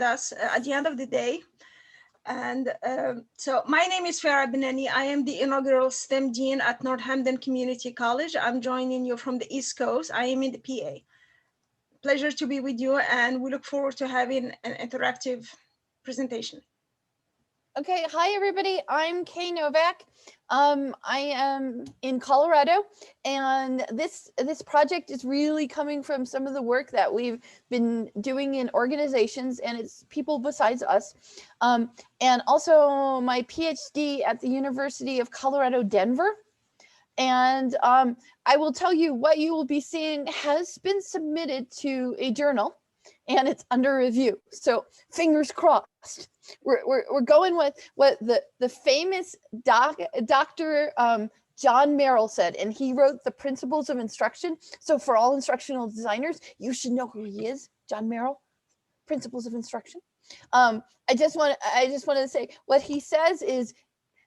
us at the end of the day. And so my name is Farah Bennani. I am the inaugural STEM Dean at Northampton Community College. I'm joining you from the East Coast. I am in the PA. Pleasure to be with you, and we look forward to having an interactive presentation. Okay, hi everybody. I'm Kay Novak. I am in Colorado, and this project is really coming from some of the work that we've been doing in organizations, and it's people besides us. And also my PhD at the University of Colorado, Denver. And I will tell you what you will be seeing has been submitted to a journal, and it's under review. So fingers crossed. We're going with what the famous Dr. John Merrill said, and he wrote the Principles of Instruction. So for all instructional designers, you should know who he is, John Merrill. Principles of Instruction. I just want to say what he says is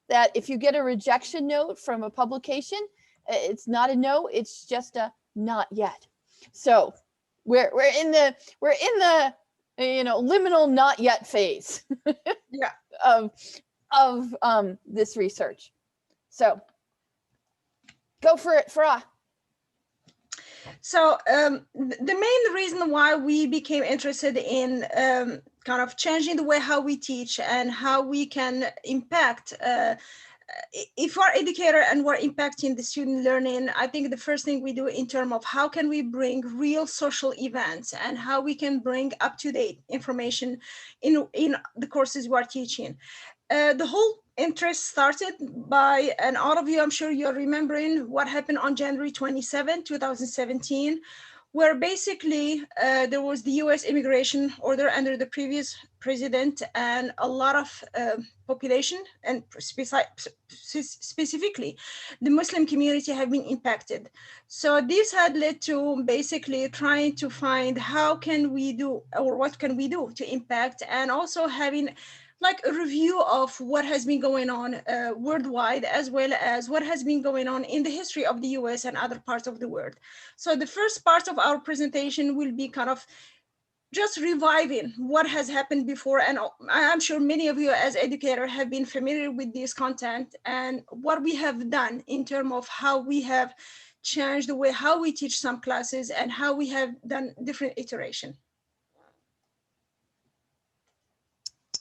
that if you get a rejection note from a publication, it's not a no, it's just a not yet. So we're in the liminal not yet phase Yeah. of this research. So go for it, Farah. So the main reason why we became interested in kind of changing the way how we teach and how we can impact if we're educator and we're impacting the student learning, I think the first thing we do in terms of how can we bring real social events and how we can bring up-to-date information in the courses we're teaching. The whole interest started by, and all of you, I'm sure you're remembering what happened on January 27, 2017, where basically there was the US immigration order under the previous president, and a lot of population, and specifically the Muslim community, have been impacted. So this had led to basically trying to find how can we do, or what can we do to impact, and also having like a review of what has been going on worldwide, as well as what has been going on in the history of the US and other parts of the world. So the first part of our presentation will be kind of just reviving what has happened before. And I'm sure many of you as educators have been familiar with this content and what we have done in terms of how we have changed the way how we teach some classes and how we have done different iteration.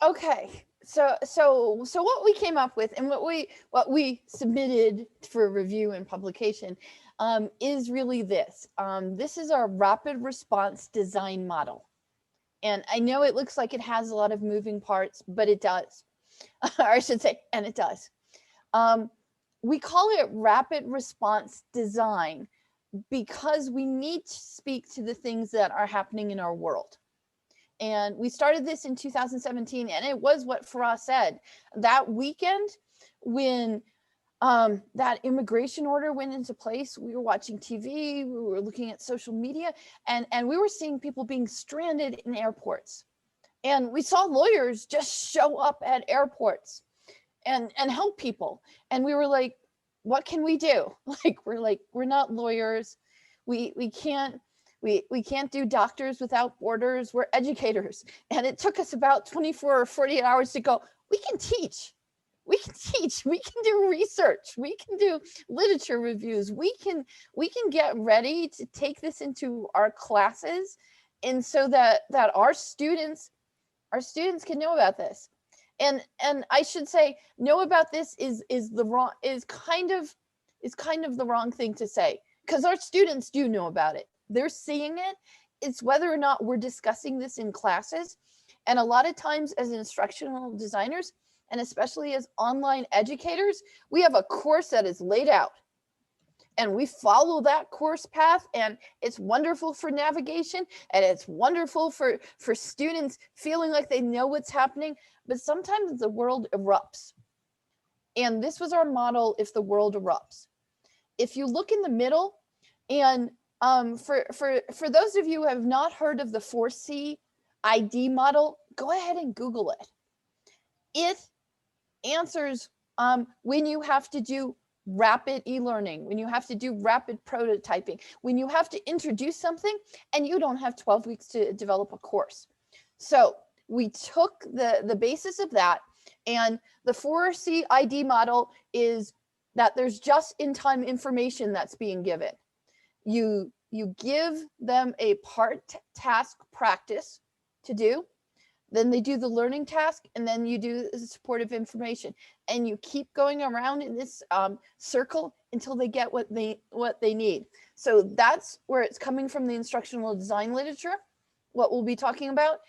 Okay, so what we came up with and what we submitted for review and publication is really this. This is our rapid response design model. And I know it looks like it has a lot of moving parts, but it does. Or I should say, and it does. We call it rapid response design because we need to speak to the things that are happening in our world. And we started this in 2017, and it was what Farah said. That weekend, when that immigration order went into place, we were watching TV, we were looking at social media, and we were seeing people being stranded in airports. And we saw lawyers just show up at airports and help people. And we were like, what can we do? We're not lawyers. We can't do Doctors Without Borders. We're educators. And it took us about 24 or 48 hours to go, we can teach, we can do research, we can do literature reviews, we can get ready to take this into our classes, and so that our students can know about this. And I should say, know about this is kind of the wrong thing to say, because our students do know about it. They're seeing it. It's whether or not we're discussing this in classes. And a lot of times as instructional designers, and especially as online educators, we have a course that is laid out. And we follow that course path, and it's wonderful for navigation, and it's wonderful for students feeling like they know what's happening. But sometimes the world erupts. And this was our model if the world erupts. If you look in the middle, and for those of you who have not heard of the 4C ID model, go ahead and Google it. It answers when you have to do rapid e-learning, when you have to do rapid prototyping, when you have to introduce something and you don't have 12 weeks to develop a course. So we took the basis of that, and the 4C ID model is that there's just-in-time information that's being given. You give them a part task practice to do, then they do the learning task, and then you do the supportive information, and you keep going around in this circle until they get what they need. So that's where it's coming from, the instructional design literature, what we'll be talking about.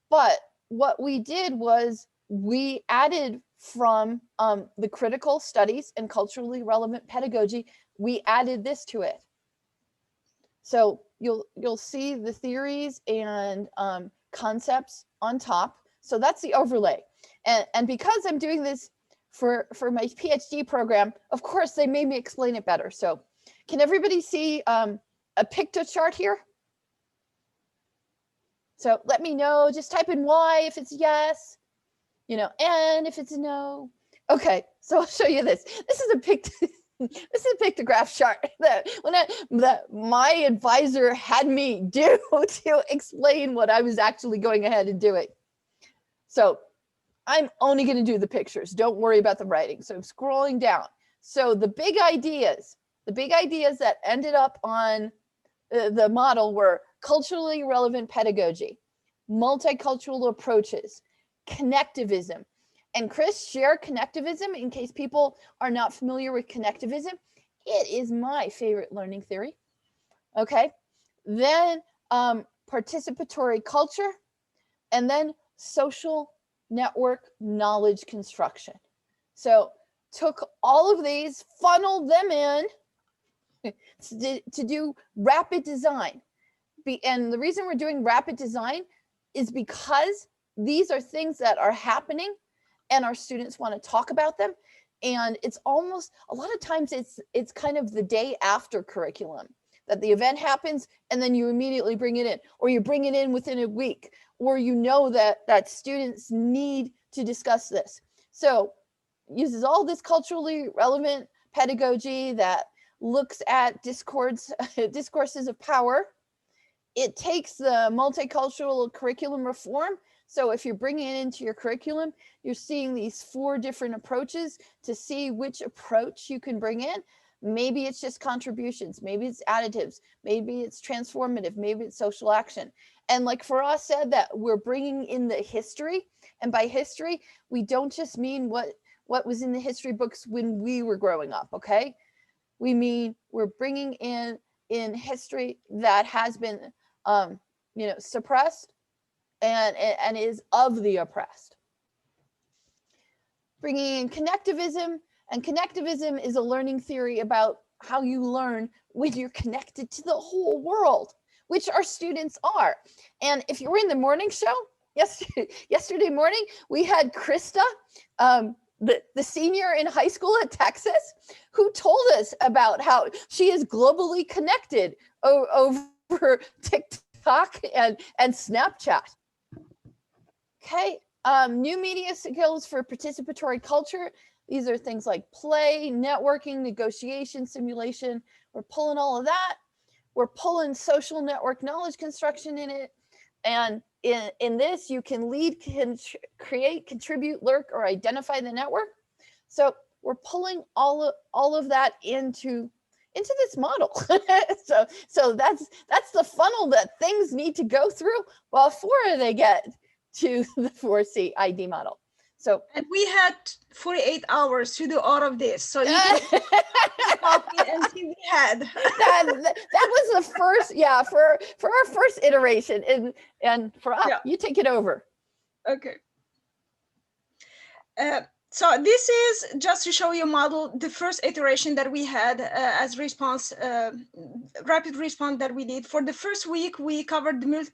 But what we did was we added from the critical studies and culturally relevant pedagogy, we added this to it. So you'll see the theories and concepts on top. So that's the overlay. And because I'm doing this for my PhD program, of course, they made me explain it better. So can everybody see a picto chart here? So let me know, just type in Y if it's yes, and if it's no. Okay, so I'll show you this. This is a pictograph chart that my advisor had me do to explain what I was actually going ahead and doing. So I'm only going to do the pictures. Don't worry about the writing. So I'm scrolling down. So the big ideas that ended up on the model were culturally relevant pedagogy, multicultural approaches, connectivism. And Chris, share connectivism in case people are not familiar with connectivism. It is my favorite learning theory. Okay. Then participatory culture, and then social network knowledge construction. So took all of these, funneled them in to do rapid design. And the reason we're doing rapid design is because these are things that are happening and our students want to talk about them. And it's almost, a lot of times it's kind of the day after curriculum that the event happens, and then you immediately bring it in, or you bring it in within a week, or that students need to discuss this. So uses all this culturally relevant pedagogy that looks at discourses of power. It takes the multicultural curriculum reform. So if you're bringing it into your curriculum, you're seeing these 4 different approaches to see which approach you can bring in. Maybe it's just contributions, maybe it's additives, maybe it's transformative, maybe it's social action. And like Farah said, that we're bringing in the history. And by history, we don't just mean what was in the history books when we were growing up, okay? We mean we're bringing in history that has been suppressed and is of the oppressed. Bringing in connectivism, and connectivism is a learning theory about how you learn when you're connected to the whole world, which our students are. And if you were in the morning show yesterday morning, we had Krista, the senior in high school at Texas, who told us about how she is globally connected over TikTok and Snapchat. Okay, new media skills for participatory culture. These are things like play, networking, negotiation, simulation. We're pulling all of that. We're pulling social network knowledge construction in it. And in this, you can lead, create, contribute, lurk, or identify the network. So we're pulling all of that into this model. so that's the funnel that things need to go through before they get to the 4C ID model. So, and we had 48 hours to do all of this. So you can copy and see we had. that was the first, for our first iteration. And for us, you take it over. Okay. So this is just to show you a model, the first iteration that we had as response, rapid response that we did. For the first week, we covered the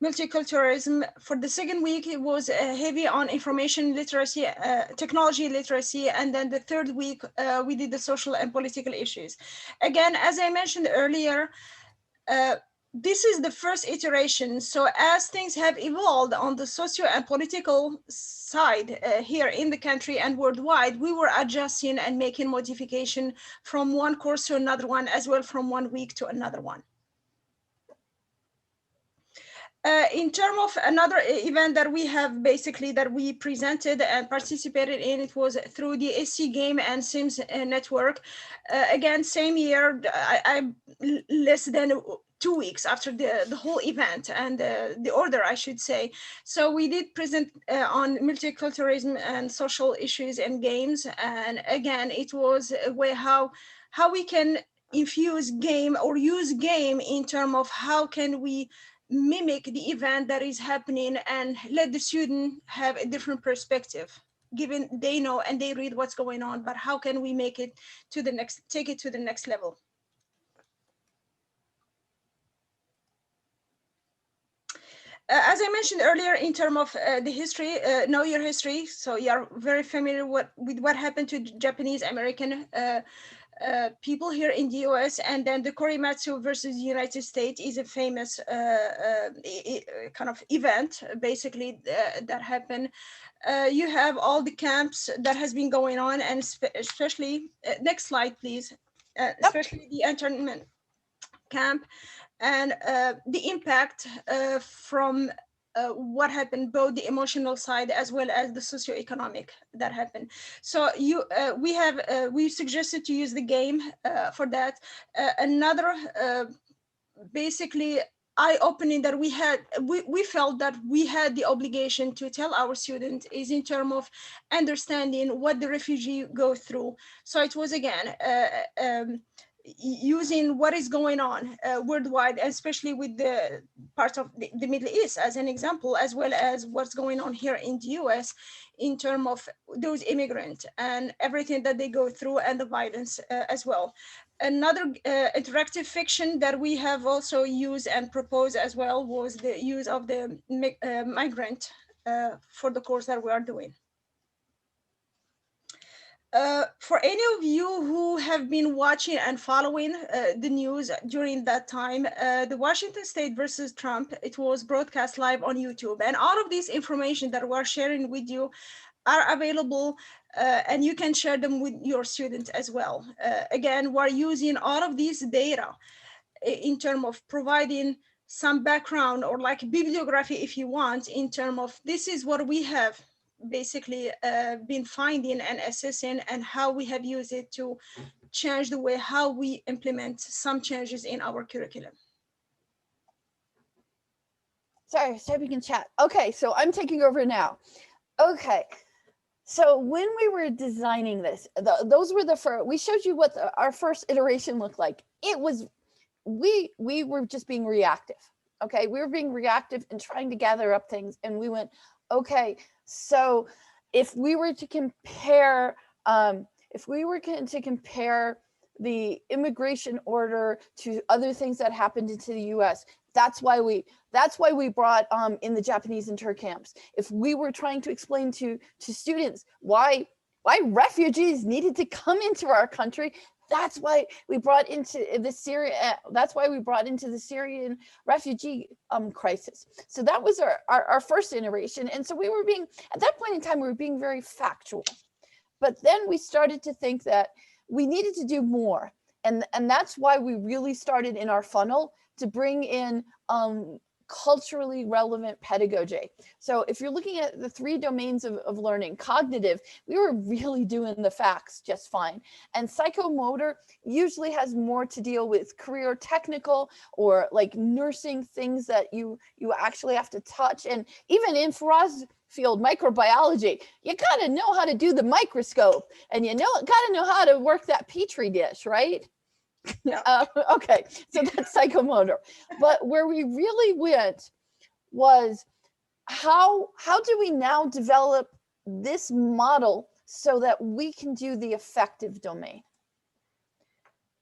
multiculturalism. For the second week, it was heavy on information literacy, technology literacy. And then the third week, we did the social and political issues. Again, as I mentioned earlier, this is the first iteration. So as things have evolved on the socio and political side here in the country and worldwide, we were adjusting and making modification from one course to another one, as well from one week to another one. In terms of another event that we have basically that we presented and participated in, it was through the SC Game and Sims network. Again, same year, I less than 2 weeks after the whole event and the order, I should say. So we did present on multiculturalism and social issues and games. And again, it was a way how we can infuse game or use game in terms of how can we mimic the event that is happening and let the student have a different perspective, given they know and they read what's going on, but how can we make it to the next, take it to the next level. As I mentioned earlier, in terms of the history, know your history. So you're very familiar with what happened to Japanese American people here in the US, and then the Korematsu versus the United States is a famous kind of event, basically, that happened. You have all the camps that has been going on, and especially, next slide, please, especially the internment camp and the impact from what happened, both the emotional side as well as the socioeconomic that happened. So we suggested to use the game for that. Another basically eye-opening that we felt that we had the obligation to tell our students is in terms of understanding what the refugee go through. So it was again using what is going on worldwide, especially with the parts of the Middle East as an example, as well as what's going on here in the US in terms of those immigrants and everything that they go through and the violence as well. Another interactive fiction that we have also used and proposed as well was the use of the migrant for the course that we are doing. For any of you who have been watching and following the news during that time, the Washington State versus Trump, it was broadcast live on YouTube. And all of this information that we're sharing with you are available and you can share them with your students as well. Again, we're using all of these data in terms of providing some background or like bibliography, if you want, in terms of this is what we have basically been finding and assessing and how we have used it to change the way how we implement some changes in our curriculum. Sorry, typing in chat. Okay, so I'm taking over now. Okay, so when we were designing this, those were the first, we showed you what our first iteration looked like. It was, we were just being reactive. Okay, we were being reactive and trying to gather up things, and we went, okay, so if we were to compare, the immigration order to other things that happened into the U.S., that's why we brought in the Japanese inter camps. If we were trying to explain to students why refugees needed to come into our country, that's why we brought into the Syrian refugee crisis. So that was our first iteration. And so we were being, at that point in time, we were being very factual. But then we started to think that we needed to do more. And that's why we really started in our funnel to bring in culturally relevant pedagogy. So if you're looking at the 3 domains of learning, cognitive, we were really doing the facts just fine. And psychomotor usually has more to deal with career technical or like nursing, things that you actually have to touch. And even in Farah's field, microbiology, you gotta know how to do the microscope, and gotta know how to work that petri dish, right? Yeah. Okay, so that's psychomotor. But where we really went was how do we now develop this model so that we can do the affective domain?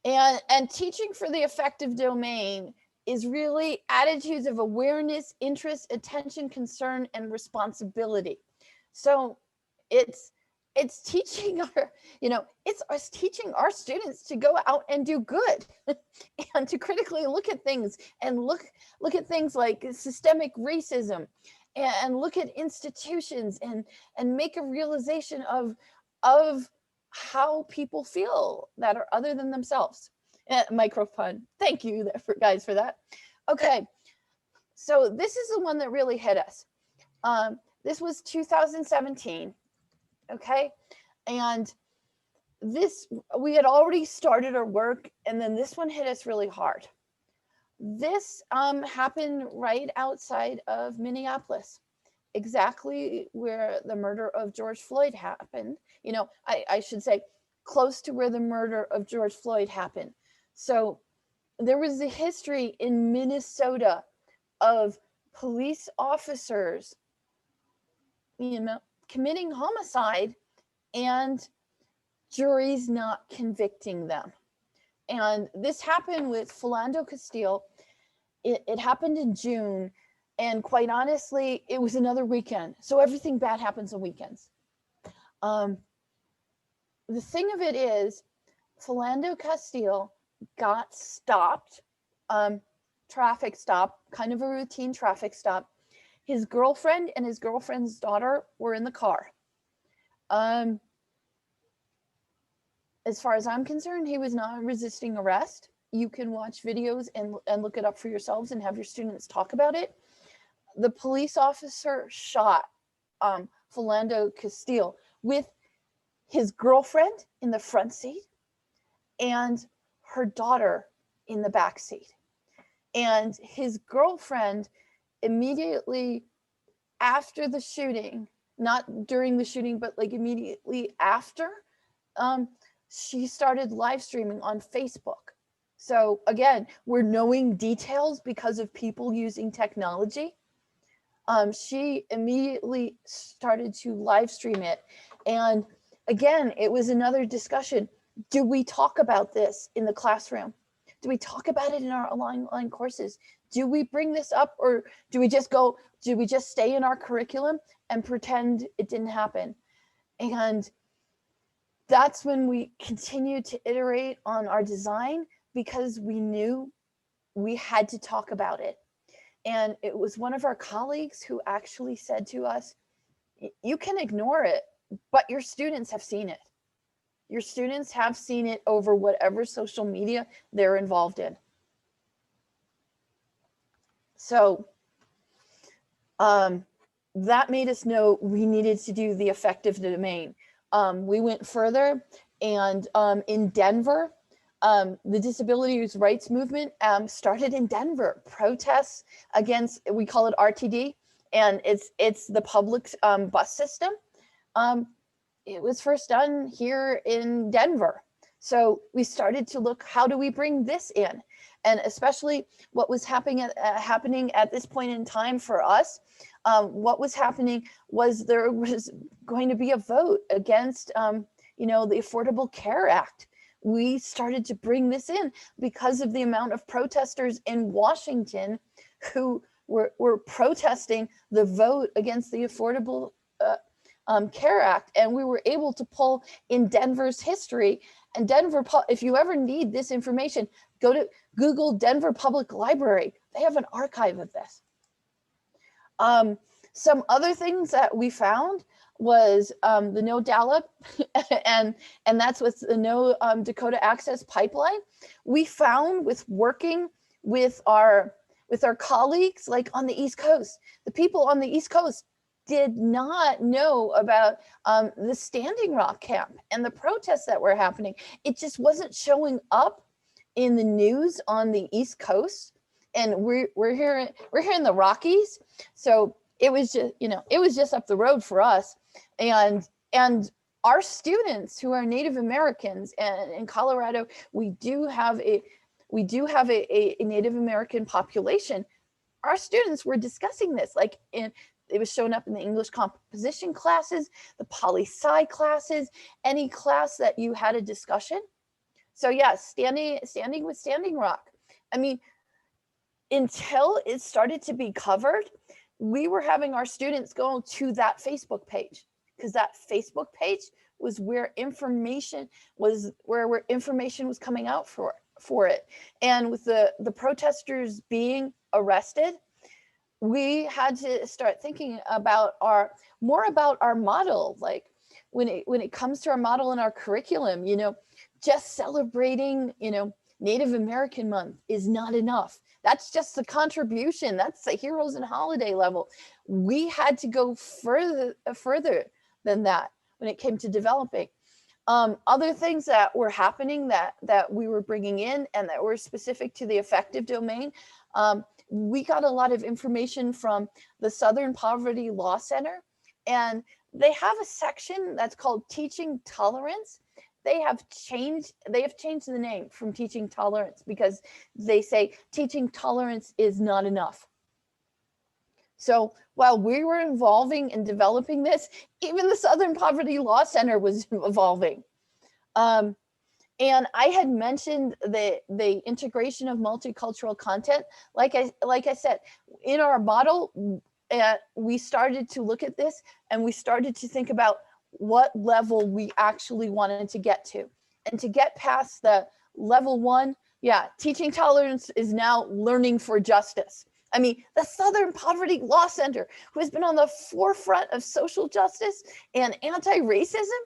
And teaching for the affective domain is really attitudes of awareness, interest, attention, concern, and responsibility. So it's teaching it's us teaching our students to go out and do good and to critically look at things and look at things like systemic racism and look at institutions and make a realization of how people feel that are other than themselves. Microphone. Thank you guys for that. Okay. So this is the one that really hit us. This was 2017, okay? And this, we had already started our work, and then this one hit us really hard. This happened right outside of Minneapolis, exactly where the murder of George Floyd happened. You know, I should say close to where the murder of George Floyd happened. So there was a history in Minnesota of police officers, you know, committing homicide and juries not convicting them. And this happened with Philando Castile. It happened in June. And quite honestly, it was another weekend. So everything bad happens on weekends. The thing of it is, Philando Castile got stopped, traffic stop, kind of a routine traffic stop. His girlfriend and his girlfriend's daughter were in the car. As far as I'm concerned, he was not resisting arrest. You can watch videos and look it up for yourselves and have your students talk about it. The police officer shot Philando Castile with his girlfriend in the front seat and her daughter in the back seat. And his girlfriend immediately after the shooting, not during the shooting, but like immediately after, she started live streaming on Facebook. So again, we're knowing details because of people using technology. She immediately started to live stream it. And again, it was another discussion. Do we talk about this in the classroom? Do we talk about it in our online courses? Do we bring this up, or do we just stay in our curriculum and pretend it didn't happen? And that's when we continued to iterate on our design, because we knew we had to talk about it. And it was one of our colleagues who actually said to us, you can ignore it, but your students have seen it. Your students have seen it over whatever social media they're involved in. So that made us know we needed to do the effective domain. We went further, and in Denver, the disability rights movement started in Denver. Protests against, we call it RTD, and it's the public bus system. It was first done here in Denver. So we started to look, how do we bring this in? And especially what was happening at this point in time for us, what was happening was there was going to be a vote against, the Affordable Care Act. We started to bring this in because of the amount of protesters in Washington who were protesting the vote against the Affordable Care Act. And we were able to pull in Denver's history. And Denver, if you ever need this information, go to Google Denver Public Library. They have an archive of this. Some other things that we found was the no DALA, and that's what's the no Dakota Access Pipeline. We found with working with our colleagues, like on the East Coast, the people on the East Coast did not know about the Standing Rock camp and the protests that were happening. It just wasn't showing up in the news on the East Coast, and we're here in the Rockies, so it was just up the road for us, and our students who are Native Americans, and in Colorado we do have a Native American population. Our students were discussing this, it was showing up in the English composition classes, the poli-sci classes, any class that you had a discussion. So yeah, standing with Standing Rock. I mean, until it started to be covered, we were having our students go to that Facebook page, because that Facebook page was where information was coming out for it. And with the protesters being arrested, we had to start thinking about more about our model. Like when it comes to our model and our curriculum, just celebrating, Native American Month is not enough. That's just the contribution. That's the heroes and holiday level. We had to go further than that when it came to developing. Other things that were happening that we were bringing in and that were specific to the affective domain, we got a lot of information from the Southern Poverty Law Center, and they have a section that's called Teaching Tolerance. They have changed the name from Teaching Tolerance because they say teaching tolerance is not enough. So while we were evolving and developing this, even the Southern Poverty Law Center was evolving. And I had mentioned the integration of multicultural content. Like I said, in our model, we started to look at this and we started to think about what level we actually wanted to get to. And to get past the level 1, yeah, teaching tolerance is now learning for justice. I mean, the Southern Poverty Law Center, who has been on the forefront of social justice and anti-racism,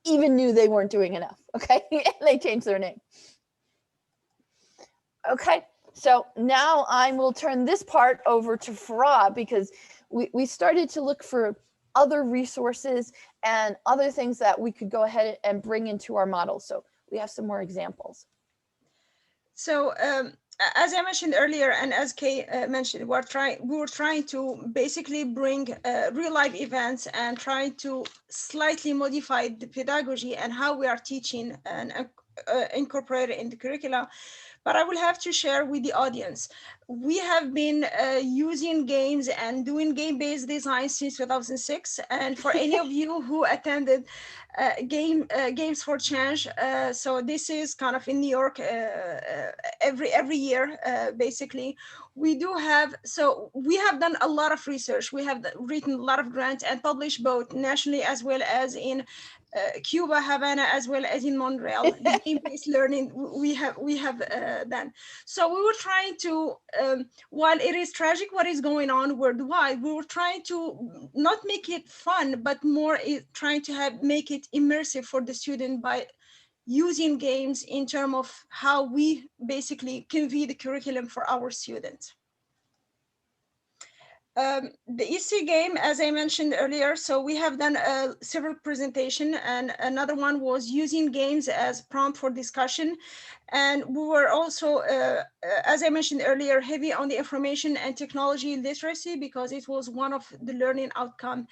even knew they weren't doing enough, okay? And they changed their name. Okay, so now I will turn this part over to Farah because we started to look for other resources and other things that we could go ahead and bring into our model. So we have some more examples. So as I mentioned earlier, and as Kay mentioned, we were trying to basically bring real life events and trying to slightly modify the pedagogy and how we are teaching and incorporate it in the curricula. But I will have to share with the audience. We have been using games and doing game-based design since 2006. And for any of you who attended Games for Change, so this is kind of in New York every year, basically. We do have, so we have done a lot of research. We have written a lot of grants and published both nationally as well as in Cuba, Havana, as well as in Montreal. The game-based learning we have done. So we were trying to, while it is tragic what is going on worldwide, we were trying to not make it fun, but more trying to make it immersive for the student by using games in terms of how we basically convey the curriculum for our students. The EC game, as I mentioned earlier, so we have done several presentations, and another one was using games as prompt for discussion. And we were also, as I mentioned earlier, heavy on the information and technology literacy because it was one of the learning outcome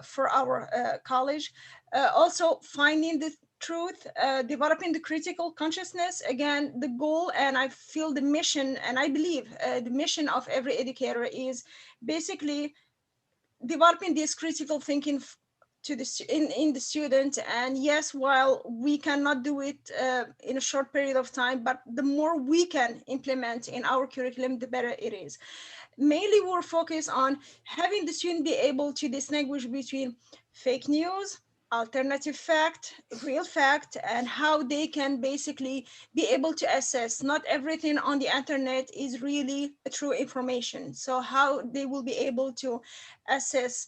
for our college. Also finding the truth, developing the critical consciousness, again, the goal, and I feel the mission, and I believe the mission of every educator is basically developing this critical thinking to in the student. And yes, while we cannot do it in a short period of time, but the more we can implement in our curriculum, the better it is. Mainly we're focused on having the student be able to distinguish between fake news, alternative fact, real fact, and how they can basically be able to assess. Not everything on the internet is really true information. So how they will be able to assess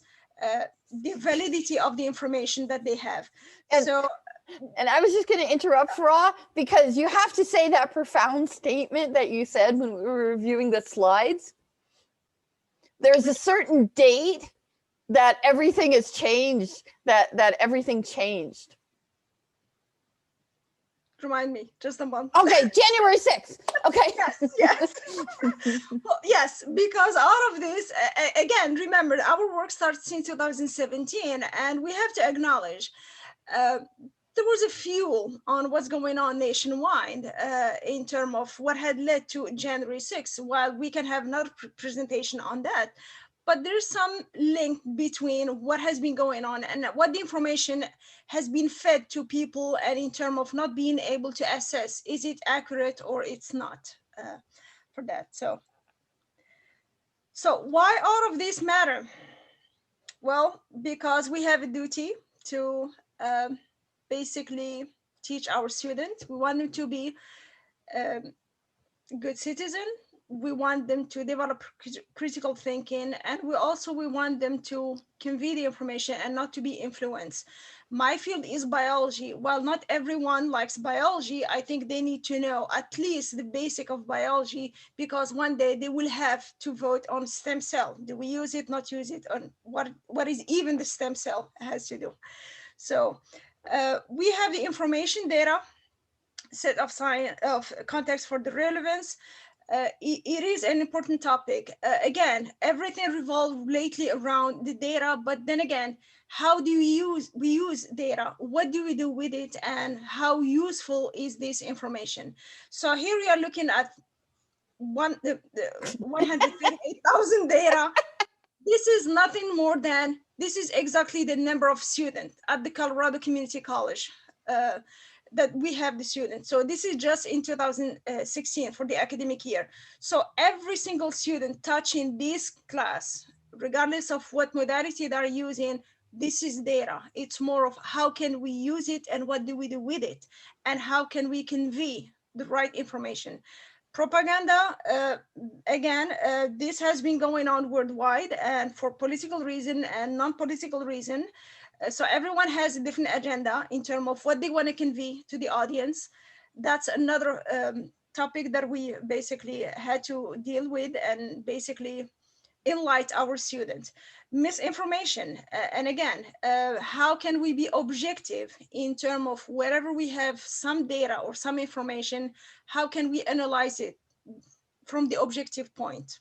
the validity of the information that they have. And I was just going to interrupt, Farah, because you have to say that profound statement that you said when we were reviewing the slides. There's a certain date that everything has changed, that everything changed. Remind me, just a month. Okay, January 6th. Okay. Yes. Well, yes, because out of this, again, remember, our work starts since 2017, and we have to acknowledge there was a fuel on what's going on nationwide in terms of what had led to January 6th. While we can have another presentation on that, but there's some link between what has been going on and what the information has been fed to people, and in terms of not being able to assess, is it accurate or it's not for that. So why all of this matter? Well, because we have a duty to basically teach our students. We want them to be good citizens, we want them to develop critical thinking, and we want them to convey the information and not to be influenced. My field is biology. While not everyone likes biology, I think they need to know at least the basic of biology, because one day they will have to vote on stem cell. Do we use it, not use it, on what is even the stem cell has to do. So we have the information data set of science of context for the relevance. It is an important topic. Again, everything revolved lately around the data, but then again, how do we use data? What do we do with it? And how useful is this information? So here we are looking at 138,000 data. This is nothing more than, this is exactly the number of students at the Colorado Community College. That we have the students. So this is just in 2016 for the academic year. So every single student touching this class, regardless of what modality they're using, this is data. It's more of how can we use it and what do we do with it? And how can we convey the right information? Propaganda, again, this has been going on worldwide, and for political reason and non-political reason. So everyone has a different agenda in terms of what they want to convey to the audience. That's another topic that we basically had to deal with and basically enlighten our students. Misinformation, and again, how can we be objective in terms of wherever we have some data or some information, how can we analyze it from the objective point?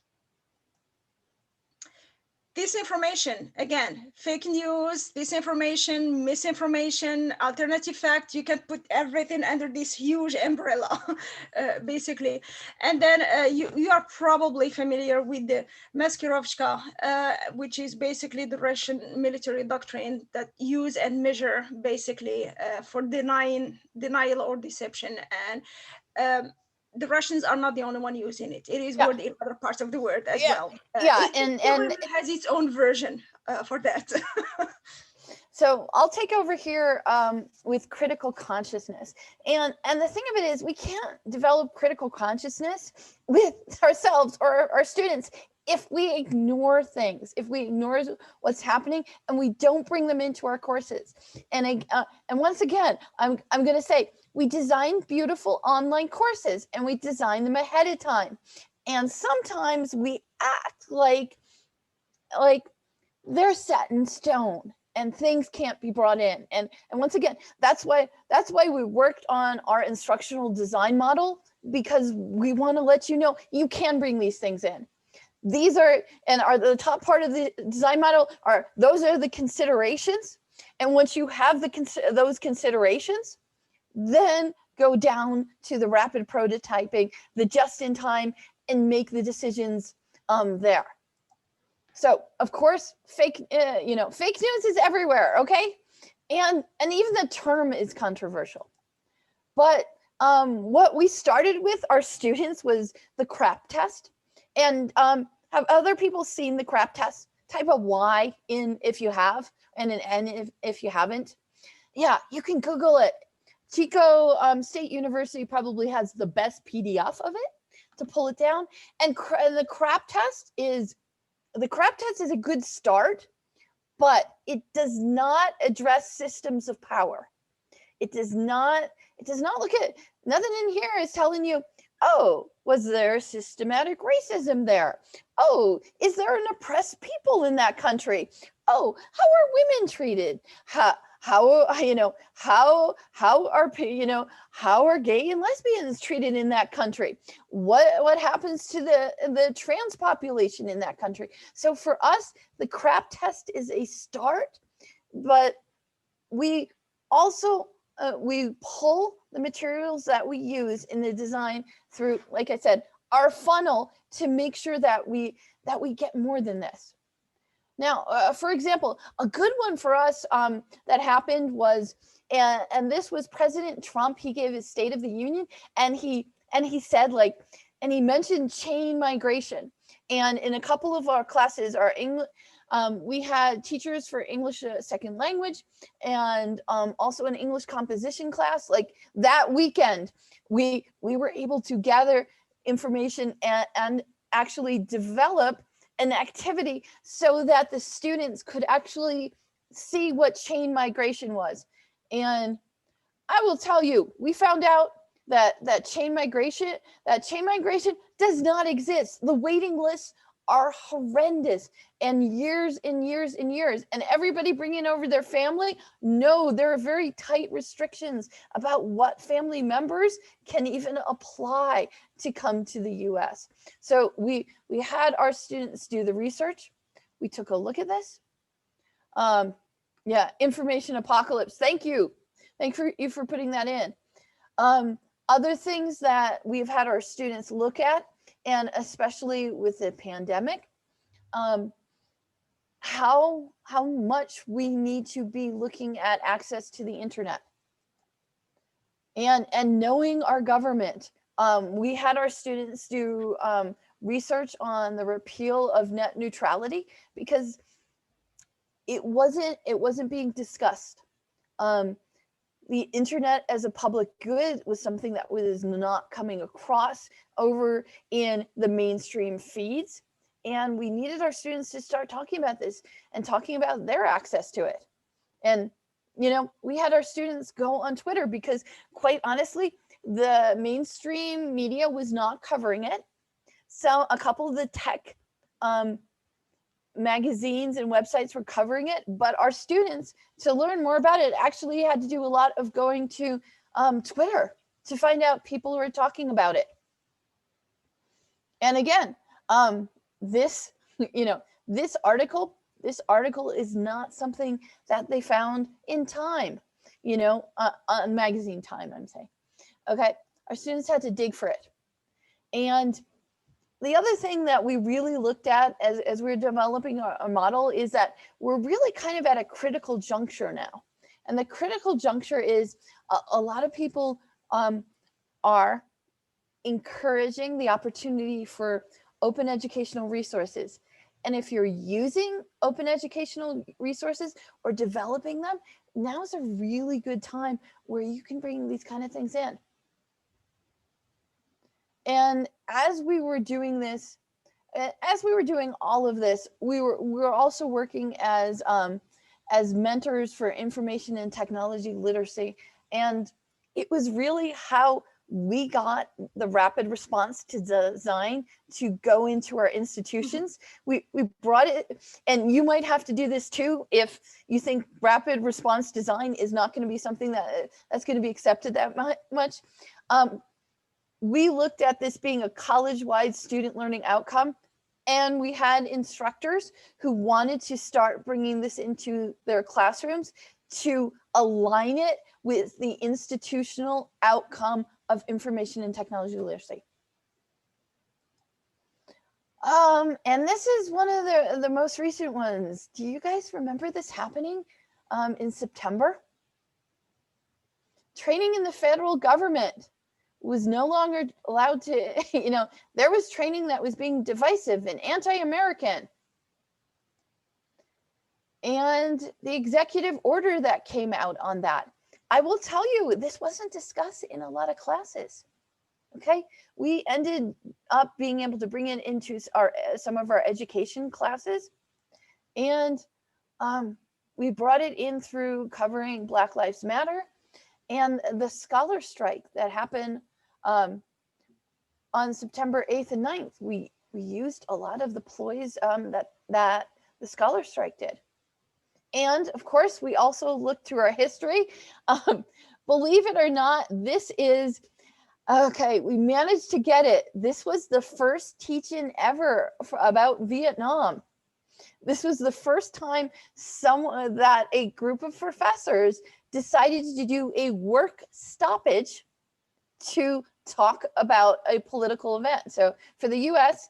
Disinformation, again, fake news, disinformation, misinformation, alternative fact, you can put everything under this huge umbrella, basically. And then you are probably familiar with the Maskirovska, which is basically the Russian military doctrine that use and measure basically for denial or deception. And the Russians are not the only one using it. It is word in other parts of the world as well. And everyone has its own version for that. So I'll take over here with critical consciousness. And the thing of it is, we can't develop critical consciousness with ourselves or our students if we ignore things, if we ignore what's happening and we don't bring them into our courses. And once again, I'm going to say, we design beautiful online courses and we design them ahead of time. And sometimes we act like they're set in stone and things can't be brought in. And once again, that's why we worked on our instructional design model, because we want to let you know you can bring these things in. These are the top part of the design model those are the considerations. And once you have those considerations, then go down to the rapid prototyping, the just-in-time, and make the decisions there. So, of course, fake news is everywhere, okay? And even the term is controversial. But what we started with our students was the CRAP test. And have other people seen the CRAP test? Type a Y in if you have, and an N if you haven't. Yeah, you can Google it. Chico State University probably has the best PDF of it to pull it down. And the CRAP test is a good start, but it does not address systems of power. It does not look at, nothing in here is telling you, oh, was there systematic racism there? Oh, is there an oppressed people in that country? Oh, how are women treated? How are gay and lesbians treated in that country? What happens to the trans population in that country? So for us, the CRAP test is a start, but we also we pull the materials that we use in the design through, like I said, our funnel to make sure that we get more than this. Now, for example, a good one for us that happened was, and this was President Trump. He gave his State of the Union, and he said, and he mentioned chain migration. And in a couple of our classes, we had teachers for English second language, and also an English composition class. Like that weekend, we were able to gather information and actually develop an activity so that the students could actually see what chain migration was. And I will tell you, we found out that chain migration does not exist. The waiting lists are horrendous, and years and years and years, and everybody bringing over their family. No, there are very tight restrictions about what family members can even apply to come to the US. So we had our students do the research. We took a look at this. Yeah, information apocalypse. Thank you. Thank you for putting that in. Other things that we've had our students look at, and especially with the pandemic, how much we need to be looking at access to the internet and knowing our government. We had our students do research on the repeal of net neutrality because it wasn't being discussed. The internet as a public good was something that was not coming across over in the mainstream feeds. And we needed our students to start talking about this and talking about their access to it. And, you know, we had our students go on Twitter because, quite honestly, the mainstream media was not covering it. So a couple of the tech magazines and websites were covering it, but our students, to learn more about it, actually had to do a lot of going to Twitter to find out people who are talking about it. And again, this article is not something that they found in Time, on magazine Time, I'm saying. Okay, our students had to dig for it. And the other thing that we really looked at as we were developing our model is that we're really kind of at a critical juncture now. And the critical juncture is a lot of people are encouraging the opportunity for open educational resources. And if you're using open educational resources or developing them, now is a really good time where you can bring these kind of things in. And as we were doing this, as we were doing all of this, we were also working as mentors for information and technology literacy. And it was really how we got the rapid response to design to go into our institutions. We brought it, and you might have to do this too if you think rapid response design is not going to be something that's going to be accepted that much. We looked at this being a college-wide student learning outcome, and we had instructors who wanted to start bringing this into their classrooms to align it with the institutional outcome of information and technology literacy. And this is one of the most recent ones. Do you guys remember this happening in September? Training in the federal government was no longer allowed to, there was training that was being divisive and anti-American. And the executive order that came out on that, I will tell you, this wasn't discussed in a lot of classes. Okay, we ended up being able to bring it into some of our education classes, and we brought it in through covering Black Lives Matter and the scholar strike that happened on September 8th and 9th. We used a lot of the ploys that the scholar strike did. And of course, we also looked through our history. Believe it or not, this is, okay, we managed to get it. This was the first teach-in ever about Vietnam. This was the first time that a group of professors decided to do a work stoppage to talk about a political event. So for the US,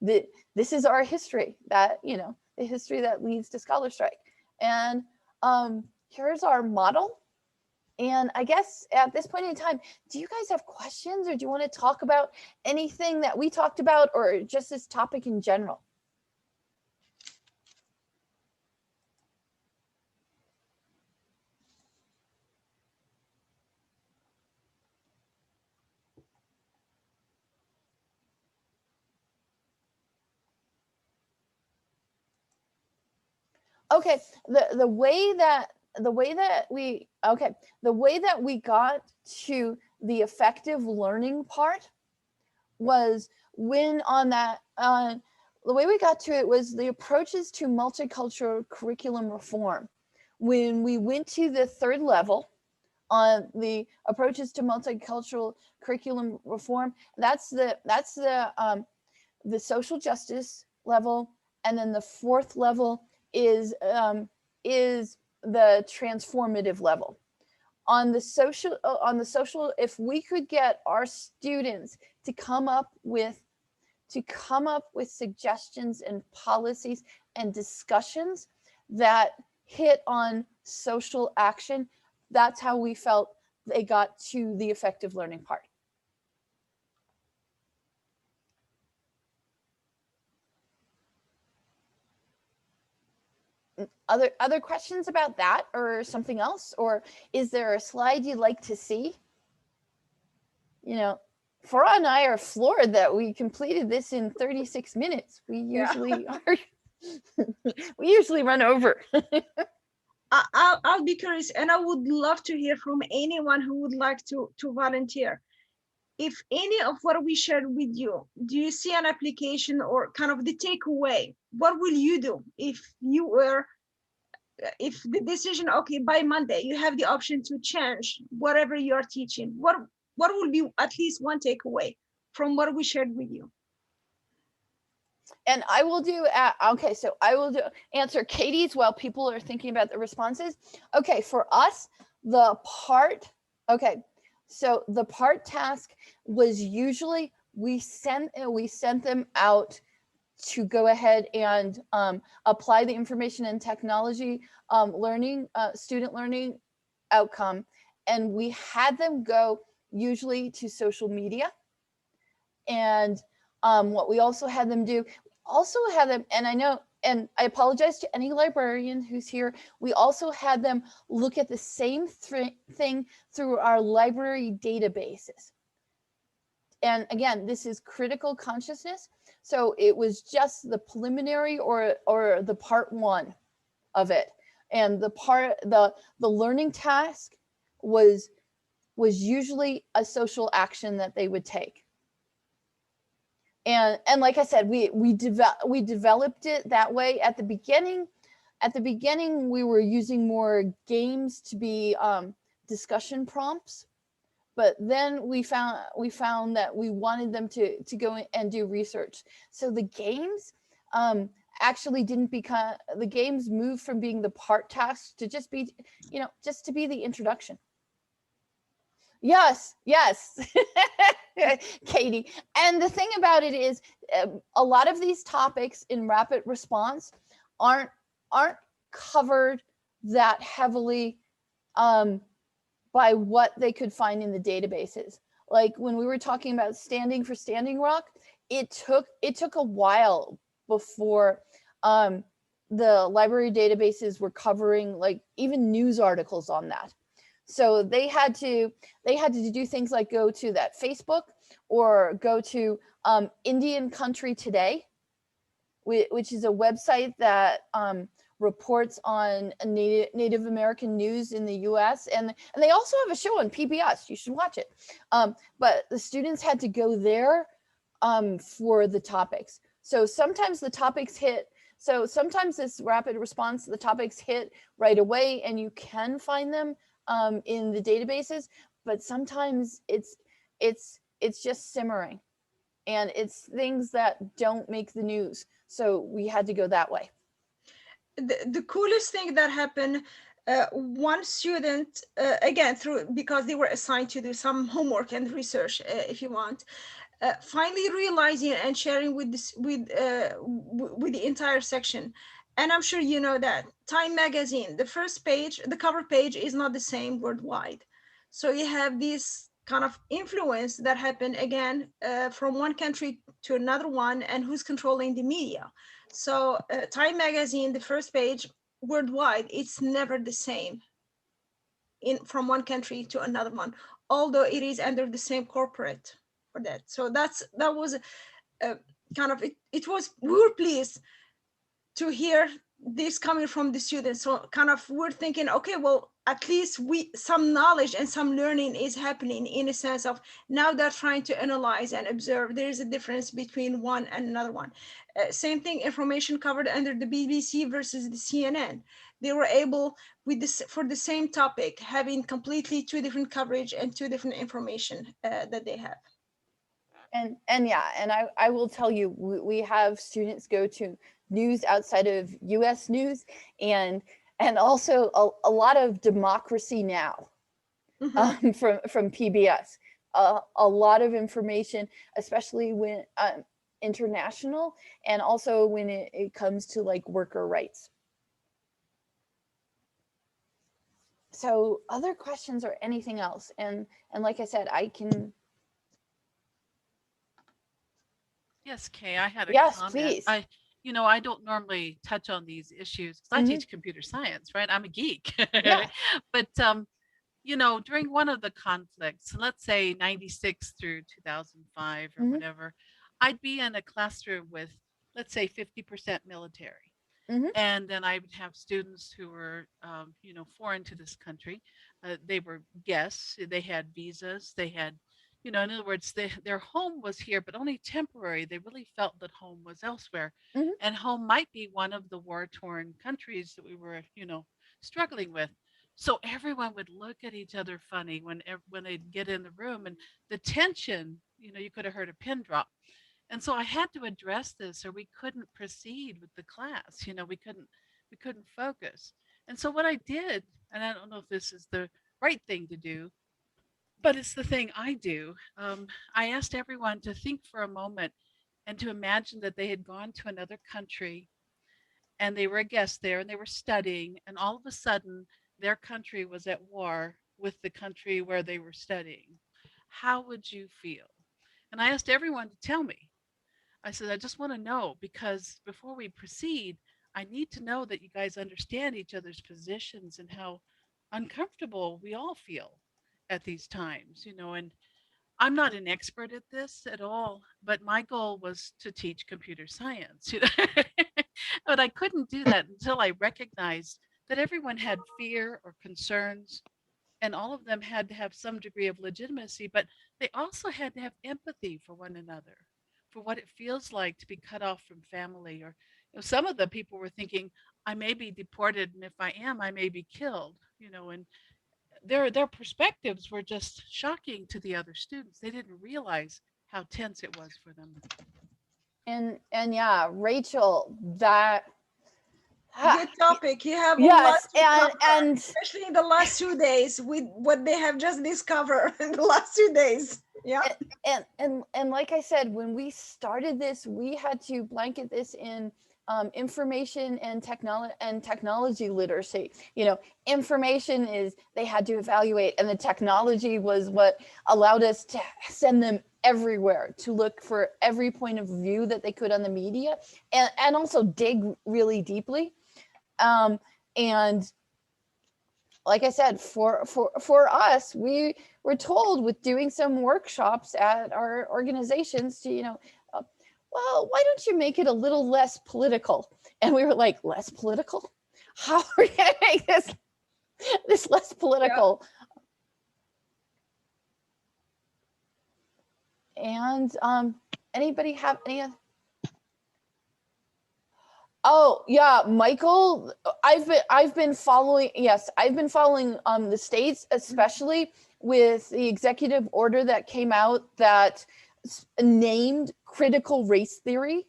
this is our history, that, the history that leads to scholar strike. And here's our model. And I guess at this point in time, do you guys have questions, or do you want to talk about anything that we talked about, or just this topic in general? Okay, the way that we got to the effective learning part was when on that the way we got to it was the approaches to multicultural curriculum reform. When we went to the third level on the approaches to multicultural curriculum reform, that's the social justice level, and then the fourth level is the transformative level. On the social, if we could get our students to come up with suggestions and policies and discussions that hit on social action, that's how we felt they got to the effective learning part. Other questions about that or something else? Or is there a slide you'd like to see? You know, Farah and I are floored that we completed this in 36 minutes. We usually are. We usually run over. I'll be curious, and I would love to hear from anyone who would like to volunteer. If any of what we shared with you, do you see an application or kind of the takeaway? What will you do if the decision, okay, by Monday you have the option to change whatever you're teaching? What will be at least one takeaway from what we shared with you? And I will do, okay, so I will answer Katie's while people are thinking about the responses. Okay, for us, the part task was usually we sent them out to go ahead and apply the information and technology student learning outcome. And we had them go usually to social media. And what we also had them do, and I apologize to any librarian who's here, we also had them look at the same thing through our library databases. And again, this is critical consciousness. So it was just the preliminary or the part one of it. And the learning task was usually a social action that they would take. And like I said, we developed it that way at the beginning. At the beginning, we were using more games to be discussion prompts. But then we found that we wanted them to go in and do research. So the games actually the games moved from being the part task to just be the introduction. Yes, Katie. And the thing about it is, a lot of these topics in rapid response aren't covered that heavily by what they could find in the databases. Like when we were talking about Standing for Standing Rock, it took a while before the library databases were covering like even news articles on that. So they had to do things like go to that Facebook or go to Indian Country Today, which is a website that reports on Native American news in the US. And they also have a show on PBS. You should watch it. But the students had to go there for the topics. So sometimes the topics hit. So sometimes this rapid response, the topics hit right away and you can find them in the databases, but sometimes it's just simmering and it's things that don't make the news. So we had to go that way. The coolest thing that happened, one student, again, because they were assigned to do some homework and research, if you want, finally realizing and sharing with the entire section. And I'm sure you know that Time magazine, the first page, the cover page is not the same worldwide. So you have this kind of influence that happen again from one country to another one, and who's controlling the media. So Time magazine, the first page worldwide, it's never the same from one country to another one, although it is under the same corporate for that. So that was kind of, we were pleased to hear this coming from the students. So kind of we're thinking, okay, well, at least some knowledge and some learning is happening, in a sense of now they're trying to analyze and observe. There's a difference between one and another one. Same thing, information covered under the BBC versus the CNN. They were able, with this, for the same topic, having completely two different coverage and two different information that they have. And yeah, and I will tell you, we have students go to news outside of US news, and also a lot of Democracy Now! From PBS. A lot of information, especially when international, and also when it comes to like worker rights. So other questions or anything else? And like I said, I can. Yes, Kay, I had a Yes, comment. please. I don't normally touch on these issues because I teach computer science, right? I'm a geek. Yeah. But during one of the conflicts, let's say 96 through 2005 or whatever, I'd be in a classroom with, let's say, 50% military. And then I would have students who were, foreign to this country. They were guests. They had visas. They had, in other words, their home was here, but only temporary. They really felt that home was elsewhere. And home might be one of the war-torn countries that we were, struggling with. So everyone would look at each other funny when they'd get in the room, and the tension, you could have heard a pin drop. And so I had to address this, or we couldn't proceed with the class. We couldn't focus. And so what I did, and I don't know if this is the right thing to do, but it's the thing I do. I asked everyone to think for a moment and to imagine that they had gone to another country and they were a guest there and they were studying, and all of a sudden their country was at war with the country where they were studying. How would you feel? And I asked everyone to tell me. I said, I just want to know, because before we proceed, I need to know that you guys understand each other's positions and how uncomfortable we all feel at these times, and I'm not an expert at this at all, but my goal was to teach computer science, but I couldn't do that until I recognized that everyone had fear or concerns, and all of them had to have some degree of legitimacy, but they also had to have empathy for one another, for what it feels like to be cut off from family. Or some of the people were thinking, I may be deported, and if I am, I may be killed, and their perspectives were just shocking to the other students. They didn't realize how tense it was for them. And yeah, Rachel, that good topic. You have yes, a lot to cover, and especially in the last 2 days with what they have just discovered in the last 2 days. Yeah. And like I said, when we started this, we had to blanket this in information and technology literacy. Information is they had to evaluate, and the technology was what allowed us to send them everywhere to look for every point of view that they could on the media, and also dig really deeply. And like I said, for us, we were told with doing some workshops at our organizations to, well, why don't you make it a little less political? And we were like, less political? How are we going to make this less political? Yeah. And anybody have any? Oh yeah, Michael, I've been following. Yes, I've been following the states, especially with the executive order that came out that named critical race theory.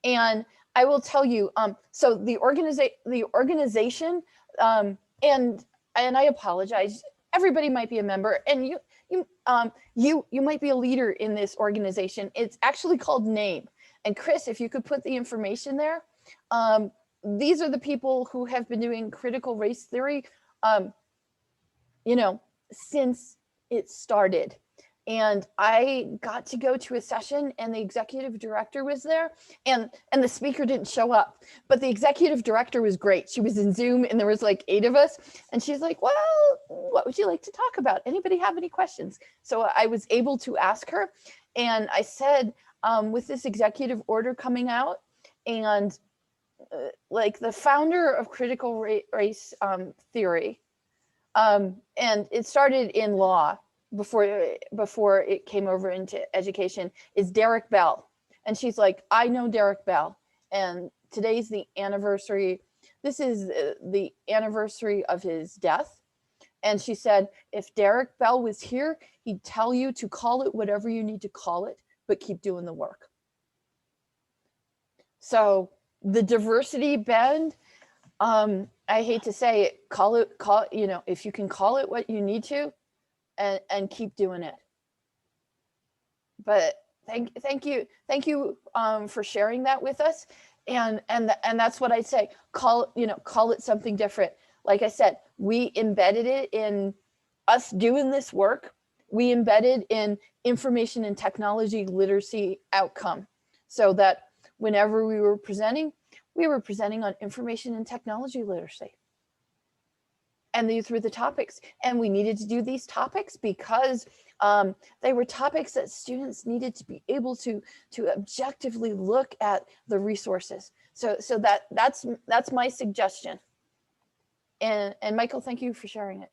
And I will tell you, so the organization, and I apologize, everybody might be a member, and you might be a leader in this organization. It's actually called NAME. And Chris, if you could put the information there. These are the people who have been doing critical race theory, since it started. And I got to go to a session, and the executive director was there, and the speaker didn't show up, but the executive director was great. She was in Zoom, and there was like 8 of us, and she's like, well, what would you like to talk about? Anybody have any questions? So I was able to ask her, and I said, with this executive order coming out, and like the founder of critical race theory, and it started in law before it came over into education, is Derek Bell. And she's like, I know Derek Bell, and today's the anniversary. This is the anniversary of his death. And she said, if Derek Bell was here, he'd tell you to call it whatever you need to call it, but keep doing the work. So the diversity bend, I hate to say it, if you can call it what you need to, and keep doing it. But thank you for sharing that with us. And that's what I say, call it something different. Like I said, we embedded it in us doing this work. We embedded in information and technology literacy outcome, so that whenever we were presenting on information and technology literacy. And these were the topics. And we needed to do these topics because they were topics that students needed to be able to objectively look at the resources. So that's my suggestion. And Michael, thank you for sharing it.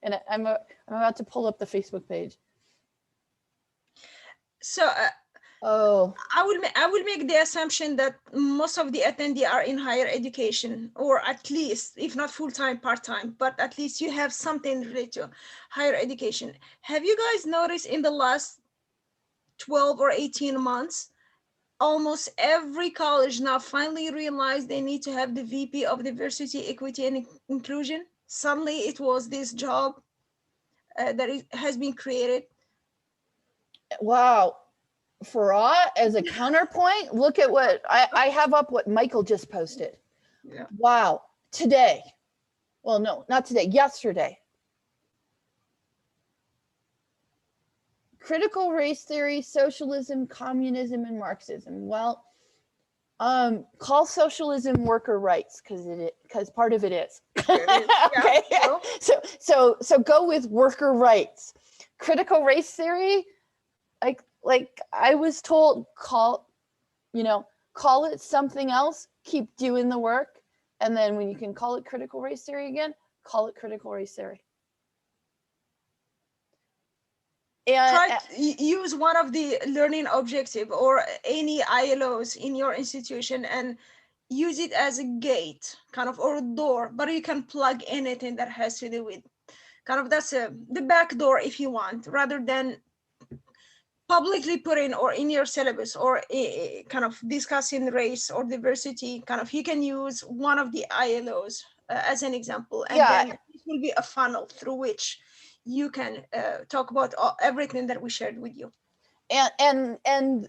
And I'm about to pull up the Facebook page. So I would make the assumption that most of the attendees are in higher education, or at least, if not full-time, part-time, but at least you have something related to higher education. Have you guys noticed in the last 12 or 18 months, almost every college now finally realized they need to have the VP of diversity, equity, and inclusion? Suddenly it was this job that has been created. Wow. Farah, as a counterpoint, look at what I have up, what Michael just posted. Yeah. Wow. Today. Well, no, not today, yesterday. Critical race theory, socialism, communism, and Marxism. Well, call socialism worker rights, because part of it is. Okay. Yeah. So go with worker rights. Critical race theory, like I was told, call it something else, keep doing the work, and then when you can call it critical race theory again, call it critical race theory. And try to use one of the learning objective or any ILOs in your institution and use it as a gate, kind of, or a door, but you can plug anything that has to do with kind of, that's the back door if you want, rather than publicly putting or in your syllabus or kind of discussing race or diversity. Kind of, you can use one of the ILOs as an example, and then it will be a funnel through which you can talk about everything that we shared with you. And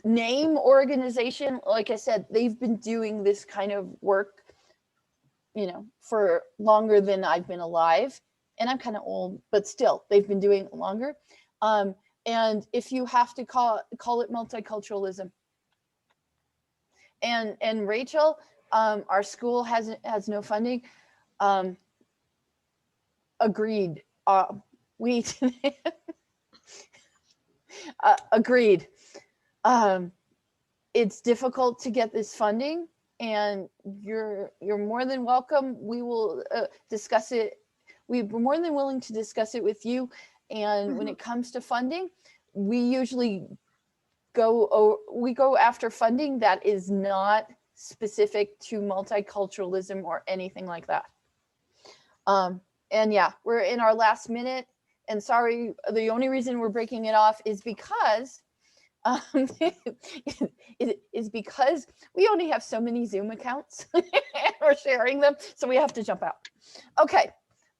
name organization, like I said, they've been doing this kind of work, for longer than I've been alive. And I'm kind of old, but still, they've been doing it longer. And if you have to call it multiculturalism. And Rachel, our school has no funding. Agreed. Agreed. It's difficult to get this funding, and you're more than welcome. We will discuss it. We're more than willing to discuss it with you. And when it comes to funding, we usually go after funding that is not specific to multiculturalism or anything like that. And yeah, we're in our last minute. And sorry, the only reason we're breaking it off is because because we only have so many Zoom accounts and we're sharing them, so we have to jump out. Okay.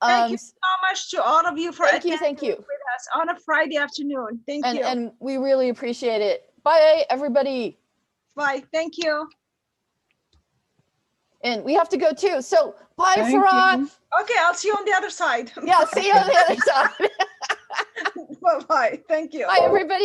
Thank you so much to all of you for attending thank you with us on a Friday afternoon. Thank you. And we really appreciate it. Bye, everybody. Bye. Thank you. And we have to go too. So bye, Farah. Okay, I'll see you on the other side. Yeah, see you on the other side. Bye-bye. Thank you. Bye, everybody.